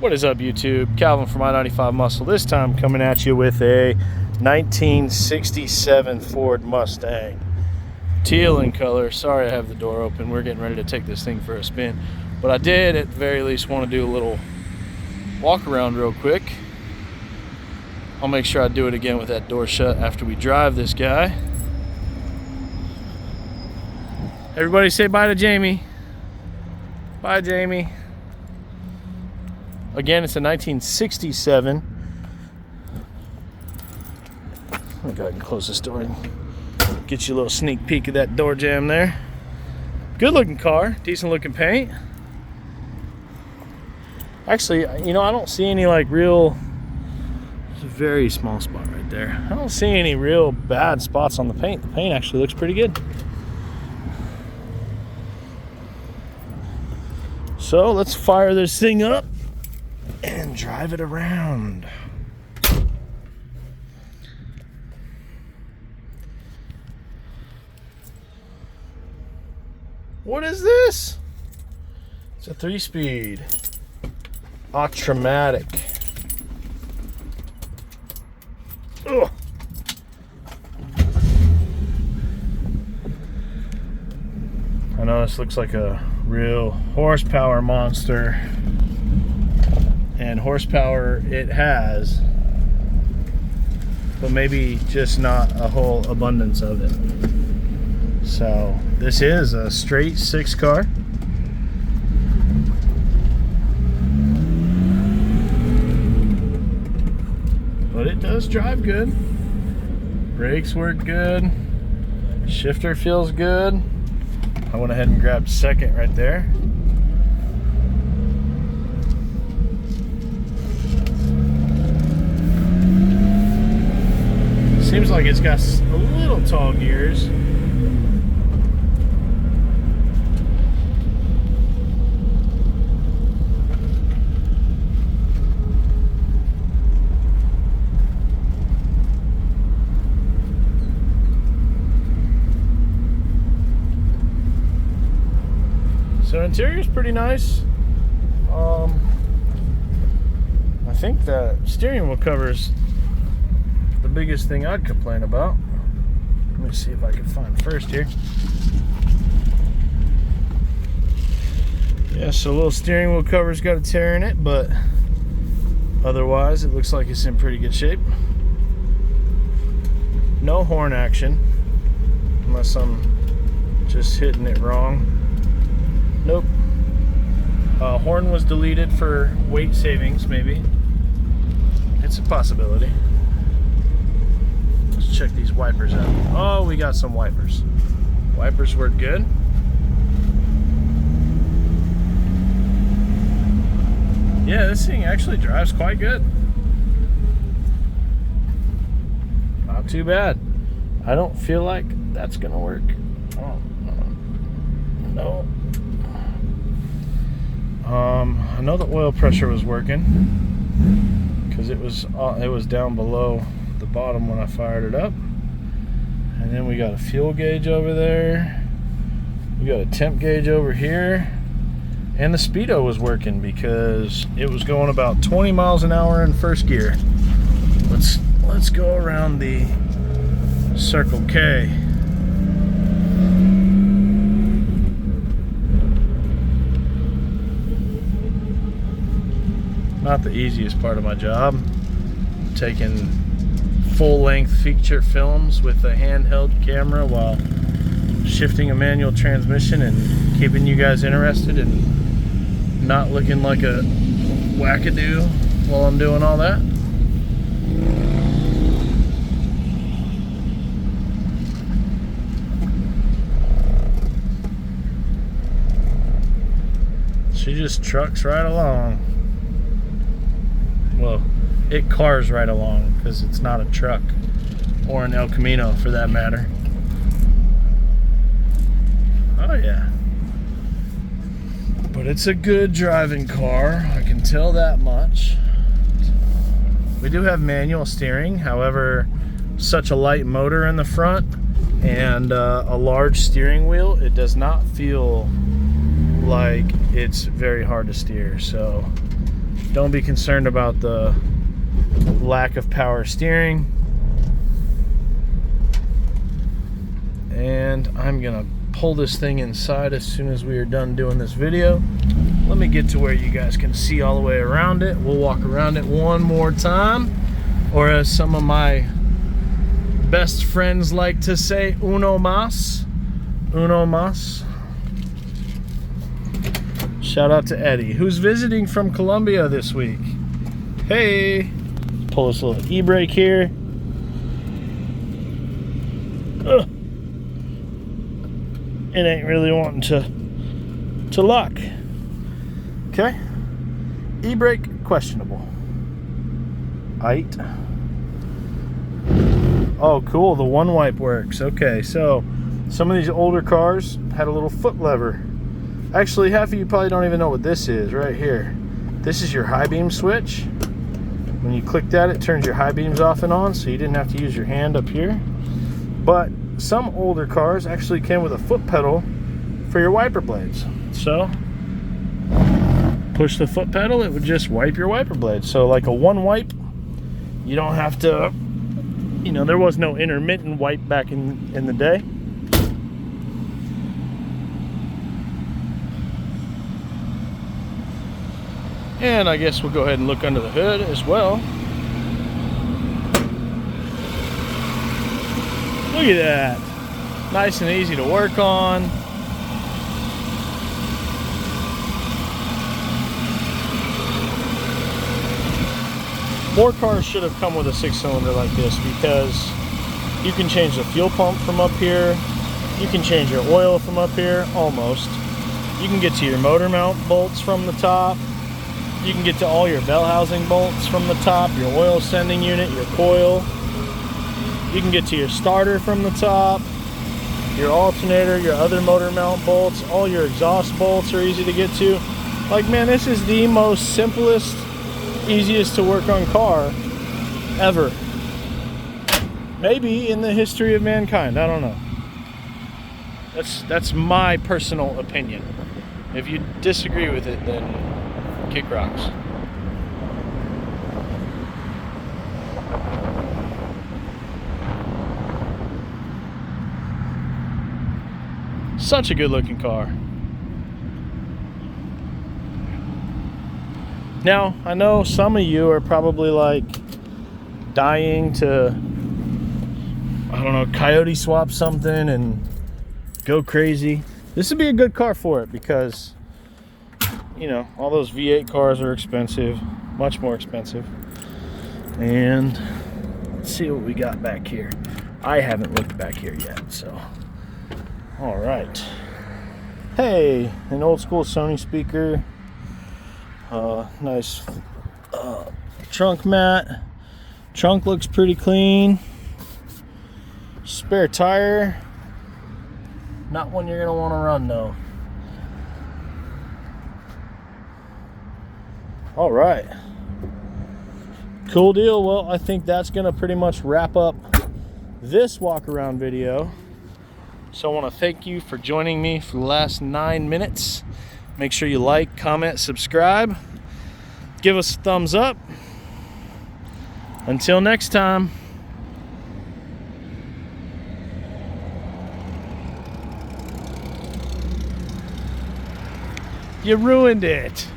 What is up, YouTube? Calvin from I-95 Muscle. This time coming at you with a 1967 Ford Mustang. Teal in color. Sorry I have the door open. We're getting ready to take this thing for a spin. But I did at the very least want to do a little walk around real quick. I'll make sure I do it again with that door shut after we drive this guy. Everybody say bye to Jamie. Bye, Jamie. Again, it's a 1967. I'll go ahead and close this door and get you a little sneak peek of that door jamb there. Good looking car, decent looking paint. Actually, you know, I don't see any like real, it's a very small spot right there. I don't see any real bad spots on the paint. The paint actually looks pretty good. So let's fire this thing up and drive it around. What is this? It's a 3-speed Ultramatic. Ugh. I know this looks like a real horsepower monster, and horsepower it has, but maybe just not a whole abundance of it. So this is a straight 6 car. But it does drive good. Brakes work good. Shifter feels good. I went ahead and grabbed second right there. Seems like it's got a little tall gears. So interior's pretty nice. I think the steering wheel covers the biggest thing I'd complain about. Let me see if I can find first here. Yeah, so little steering wheel cover's got a tear in it, but otherwise it looks like it's in pretty good shape. No horn action, unless I'm just hitting it wrong. Nope. Horn was deleted for weight savings, maybe. It's a possibility. Let's check these wipers out. Oh, we got some wipers. Wipers work good. Yeah, this thing actually drives quite good. Not too bad. I don't feel like that's gonna work. Oh, no. I know the oil pressure was working because it was down below the bottom when I fired it up. And then we got a fuel gauge over there. We got a temp gauge over here. And the speedo was working because it was going about 20 miles an hour in first gear. Let's go around the Circle K. Not the easiest part of my job, taking full-length feature films with a handheld camera while shifting a manual transmission and keeping you guys interested and not looking like a wackadoo while I'm doing all that. She just trucks right along. Well, it cars right along because it's not a truck, or an El Camino for that matter. Oh yeah. But it's a good driving car, I can tell that much. We do have manual steering, however, such a light motor in the front and a large steering wheel, it does not feel like it's very hard to steer. So Don't be concerned about the lack of power steering. And I'm gonna pull this thing inside as soon as we are done doing this video. Let me get to where you guys can see all the way around it. We'll walk around it one more time, or as some of my best friends like to say, uno más. Uno más. Shout out to Eddie, who's visiting from Colombia this week. Hey, pull this little e-brake here. Ugh. It ain't really wanting to lock. Okay, e-brake questionable. Aight. Oh, cool. The one wipe works. Okay, so some of these older cars had a little foot lever. Actually, half of you probably don't even know what this is right here. This is your high beam switch. When you click that, it turns your high beams off and on, so you didn't have to use your hand up here. But some older cars actually came with a foot pedal for your wiper blades. So push the foot pedal, it would just wipe your wiper blades. So like a one wipe, you don't have to, you know, there was no intermittent wipe back in the day. And I guess we'll go ahead and look under the hood as well. Look at that. Nice and easy to work on. More cars should have come with a 6-cylinder like this, because you can change the fuel pump from up here. You can change your oil from up here, almost. You can get to your motor mount bolts from the top. You can get to all your bell housing bolts from the top, your oil sending unit, your coil. You can get to your starter from the top, your alternator, your other motor mount bolts, all your exhaust bolts are easy to get to. Like, man, this is the most simplest, easiest to work on car ever. Maybe in the history of mankind, I don't know. That's my personal opinion. If you disagree with it, then kick rocks. Such a good looking car. Now, I know some of you are probably like dying to, I don't know, coyote swap something and go crazy. This would be a good car for it, because, you know, all those V8 cars are expensive, much more expensive. And let's see what we got back here. I haven't looked back here yet, so. All right. Hey, an old school Sony speaker. Nice trunk mat. Trunk looks pretty clean. Spare tire. Not one you're gonna want to run though. All right. Cool deal. Well, I think that's gonna pretty much wrap up this walk around video. So I want to thank you for joining me for the last 9 minutes. Make sure you like, comment, subscribe. Give us a thumbs up. Until next time. You ruined it.